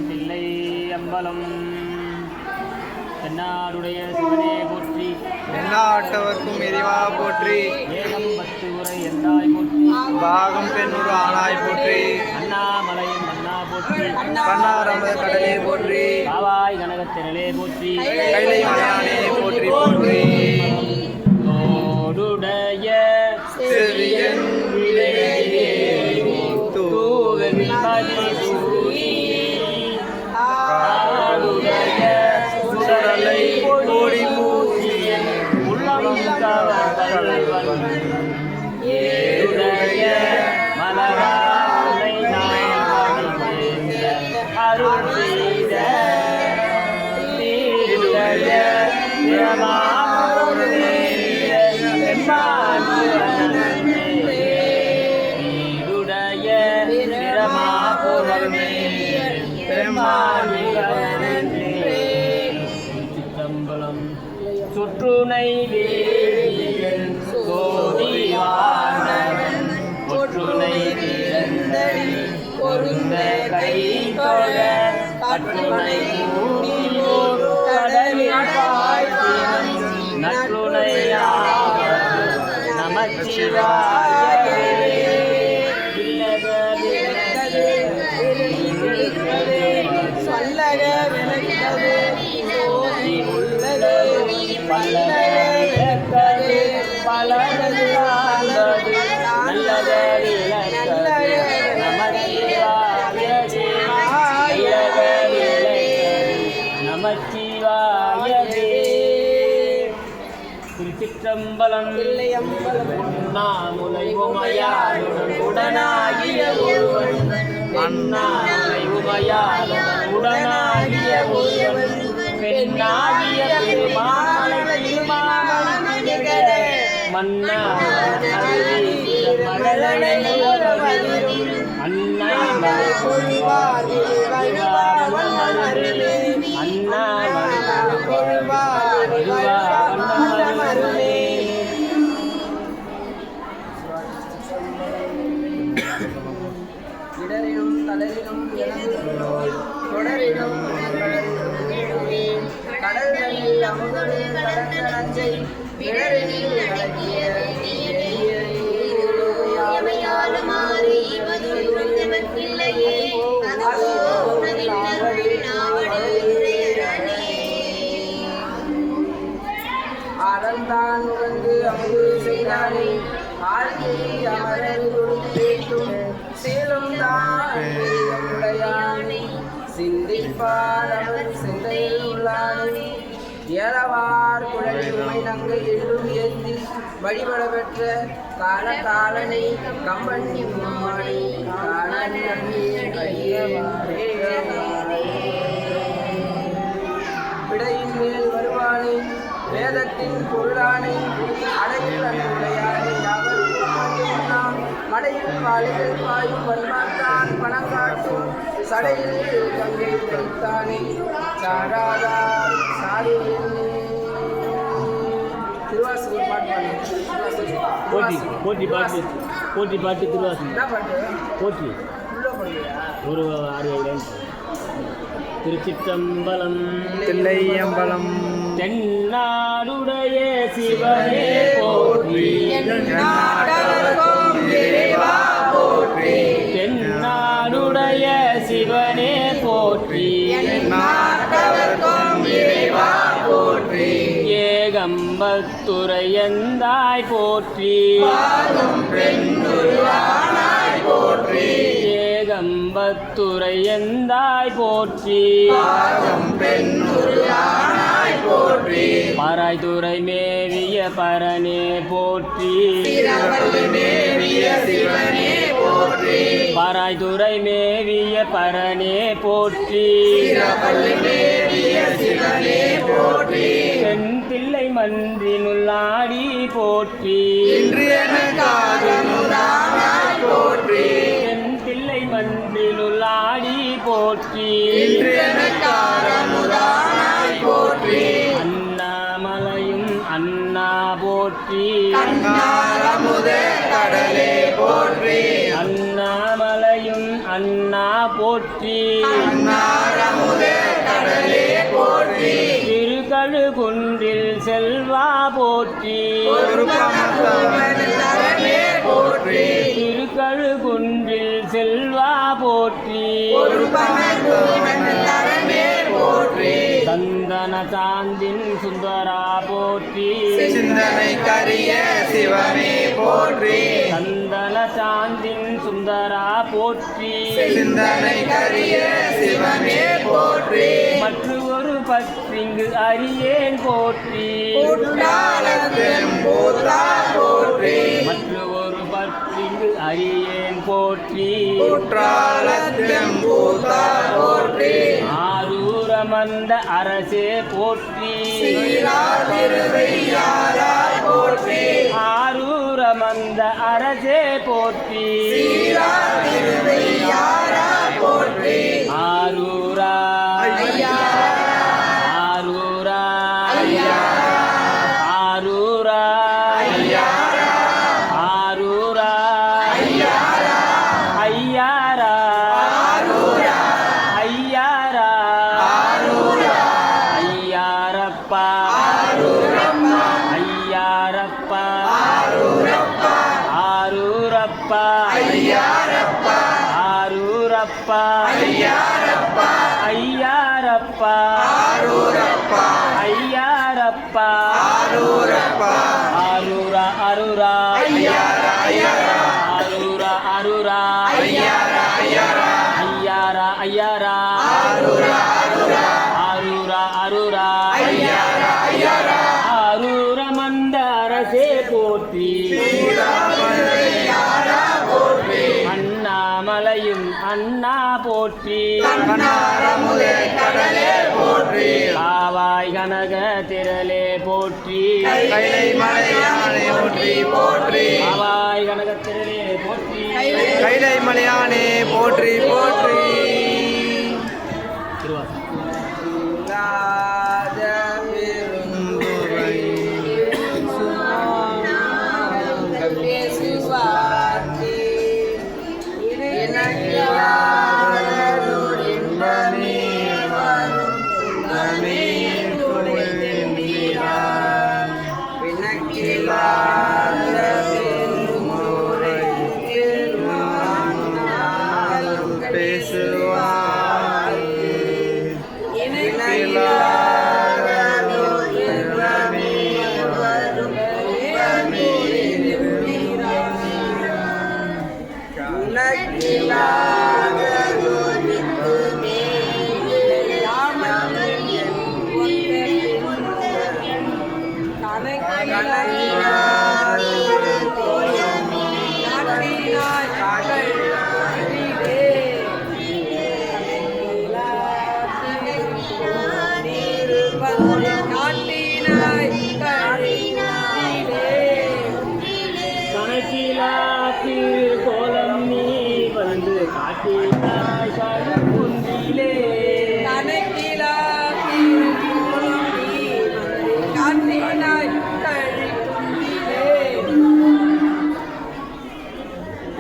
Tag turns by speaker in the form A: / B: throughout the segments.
A: தில்லை அம்பலம் தென்னாடுடைய சிவனே போற்றி,
B: எந்நாட்டவர்க்கும் இறைவா போற்றி,
A: ஏகம் பத்து உரை எந்தாய் போற்றி,
B: பாகம் பெண்ணூர் ஆனாய் போற்றி,
A: அண்ணாமலையின் மன்னா போற்றி,
B: கண்ணாரமத கடலே போற்றி,
A: காவாய் கனகத்திரளே போற்றி,
B: கைலை மலையானே போற்றி போற்றி.
A: தோடுடைய
B: செவியன் சுடலை கோடி பூசியன்
A: உள்ளம் ஏழுடைய மலராலை அருள் செய்த நீருடைய சித்தம்பலம் சுற்றுனை வேதியன் சோதிவானவன் ஒற்றுனை பொருந்த கை தொழ கற்றுனை கூடியோர் கடலில் பாய்ச்சினம் நற்றுணையாக நமச்சிவாயே.
C: சொல்லக விளக்கது சோதி உள்ளது பல்லது
A: பலனது நல்லது நமச்சிவாயே. திருச்சிற்றம்பலம் உண்ணாமுலை உமையாளுடன் உடனாகிய ஒருவன் அண்ணாமுலை உமையாளுடன் உடனாகிய ஒருவன் பெண்ணாகிய திருமாமலை மன்னா
C: இடரிலும் தளரிலும் தொடரிலும் கடல்களில் அமுதடு கடந்த நஞ்சை இடரில் அடக்கிய அறந்தான் உணர்ந்து அமுது செய்தானே ஆழ்த்தி அமரர் கொடுத்தேற்றும் சேலும் தானே சிந்திப்பார் அவன் சிந்தையில் உள்ளானே ஏலவார் குழலி உமை நங்கை என்றும் ஏந்தி வழிபட பெற்ற காலனை கம்பன் மும்மாடி விடையின் மேல் வருவானை வேதத்தின் பொருளானை அடையில் அன்புடையானை யாவருக்கும் மடையில் வாழைகள் பாயும் வன்மாத்தான் பணம் காட்டும் சடையில் கங்கை வைத்தானே சாராதா சாரி திருவாசூர்
A: பாட்டு திருவாசகம்
C: என்ன பாட்டு
A: போற்றி
C: உள்ள பண்ணுறியா
A: ஒரு 6 திருச்சிற்றம்பலம்
B: தில்லையம்பலம்
A: தென்னாடுடைய சிவனே போற்றி
B: எந்நாட்டவர்க்கும் இறைவா போற்றி
A: தென்னாடுடைய சிவனே போற்றி
B: எந்நாட்டவர்க்கும் இறைவா போற்றி
A: ஏகம்பத்துரையந்தாய் போற்றி
B: பாதும் பெண்ணுருவானாய் போற்றி
A: ஏகம்பத்துரையந்தாய் போற்றி
B: பாதும் பெண்ணுருவானாய் போற்றி
A: பராய்துறை மேவிய பரனே போற்றி
B: சிரவல்லி மேவிய சிவனே போற்றி
A: பராய்துறை மேவிய பரனே போற்றி
B: சிரவல்லி மேவிய சிவனே போற்றி
A: தென் பிள்ளை மன்றினுள்ளாடி போற்றி
B: இன்று எனக்காகமுதானாய் போற்றி
A: தென் பிள்ளை மன்றினுள்ளாடி போற்றி
B: இன்று எனக்காகமுதானாய் போற்றி
A: அண்ணாமலையும் அண்ணா போற்றி
B: அன்னாரமுத கடலே போற்றி
A: அண்ணாமலையும் அண்ணா போற்றி
B: அன்னாரமுத கடலே போற்றி
A: திருக்கழுகுன்றில் செல்வா போற்றி
B: ஒரு பமத்தவன் தரமே போற்றி
A: திருக்கழுகுன்றில் செல்வா போற்றி
B: ஒரு பமத்தவன் தரமே போற்றி
A: சந்தன சாந்தின் சுந்தரா போற்றி
B: சிந்தனை கரிய சிவமே போற்றி
A: சந்தன சாந்தின் சுந்தரா போற்றி
B: சிந்தனை கரிய சிவமே போற்றி
A: மற்ற ஒரு பற்றிங்கு அறியேன் போற்றி
B: குற்றாலத்தின் பூத்தா போற்றி
A: மற்ற ஒரு பற்றிங்கு அறியேன் போற்றி
B: குற்றாலத்தின் பூத்தா போற்றி
A: ஆரூரமந்த அரசே போற்றி
B: திருவையாரா போற்றி
A: ஆரூரமந்த அரசே போற்றி
B: திருவையாரா போற்றி
A: ஆரூரா
B: ஐயா
A: ஆரூரா
B: ஐயா
A: ஆரூரா
B: ஐயாரா
A: ஆரூரா
B: ஐயாரா
A: ஐயாரா
B: ஆரூரா
A: ஐயாரா
B: ஆரூரா
A: ஐயாரப்பா
B: ஆரூரப்பா
A: ஐயாரப்பா
B: ஆரூரப்பா
A: ஆரூரப்பா
B: ஐயாரப்பா
A: ஆரூரப்பா
B: ஐயாரப்பா
A: ஐயாரப்பா
B: ஆரூரப்பா
A: ஐயாரப்பா
B: ஆரூரப்பா
A: ஆரூரா அருரா
B: ஐயாரா ஐயாரா
A: ஆரூரா அருரா
B: ஐயாரா ஐயாரா
A: ஐயாரா ஐயாரா
B: ஆரூரா ஆரூரா
A: ஆரூரா அருரா
B: ஐயாரா ஐயாரா
A: ஆரூரமந்த அரசே போற்றி
B: ஐயாரா போற்றி
A: அண்ணாமலையும் அண்ணா போற்றி
B: கண்ணாரமுதே கடலே போற்றி
A: காவாய் கனக திரளே போற்றி
B: கைலை மலையானே போற்றி போற்றி
A: காவாய் கனக திரளே போற்றி
B: கைலை மலையானே போற்றி போற்றி
A: திருவாசகம்
C: பேசுவார்
A: கணக்கிலா கோலம் நீ வந்து காட்டினாய் கழுகுன்றிலே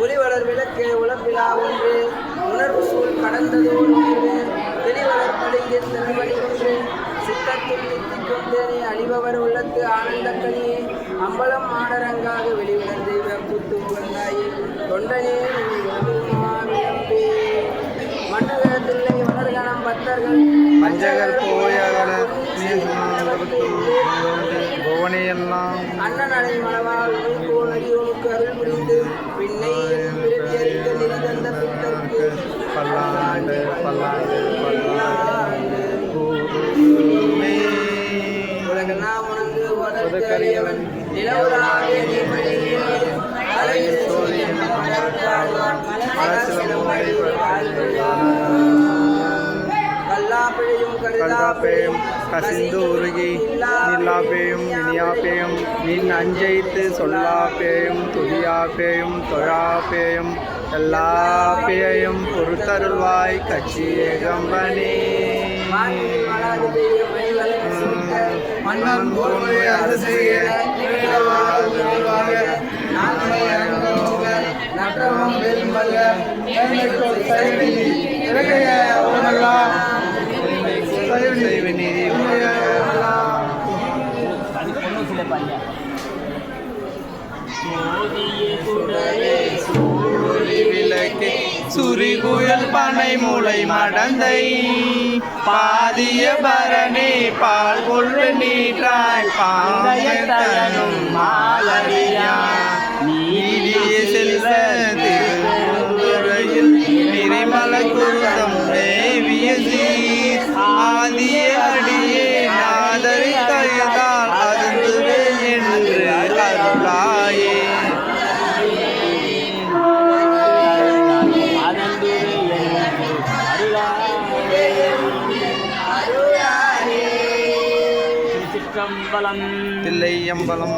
C: ஒளிவளர் விளக்கு உழப்பிலா ஒன்று உணர்வு சூழ் கடந்தது ஒன்று தெளிவளர் படுங்கின் திருவடி ஒன்று சித்தத்தில் நித்திக்கும் தேனி அழிபவர் உள்ளத்து ஆனந்தக்கனியே அம்பலம் மாடரங்காக வெளிவளர் தெய்வ புத்து முகந்தாயே தொண்டனே விளம்பே மண்ணுகத்தில்லை வளர்கணம் பக்தர்கள்
B: பஞ்சகர் போயகல புவனையெல்லாம்
C: அண்ணன் அடை மனவால் போல் அடியோனுக்கு அருள் புரிந்து பின்னை பிறப்பியறிக்க நிதி தந்த பித்தருக்கு
B: பல்லாண்டு பல்லாண்டு பல்லாண்டு
C: உலகெல்லாம் உணர்ந்து உதற்கரியவன் நிலவுலாவிய நீர்மொழியில் அலையில் சோழியன் கல்லாப்பிழையும்
B: கல்லாப்பேயும் கசிந்து உருகி நில்லாப்பேயும் இனியாப்பேயும் நின் அஞ்சைத்து சொல்லாப்பேயும் துதியாப்பேயும் தொழாப்பேயும் எல்லாப்பேயும் பொறுத்தருள்வாய் கட்சி ஏகம்பனே மன்னன் போர்வை அரசிய நற்றவம் வெல்மல்ல சுரிகுயல் பனை மூளை மடந்தை பாதிய பரணி பால் கொள்ள நீற்றாய் பாந்தயத்தனும் மாலரியா நீடிய செல்வ திருமுறையில் நிறைமல குருதம் மேவிய சீர் ஆதிய அடியே நாதரி தயதால் அதுவே என்று அருளாயே
A: திருச்சிற்றம்பலம்
B: தில்லையம்பலம்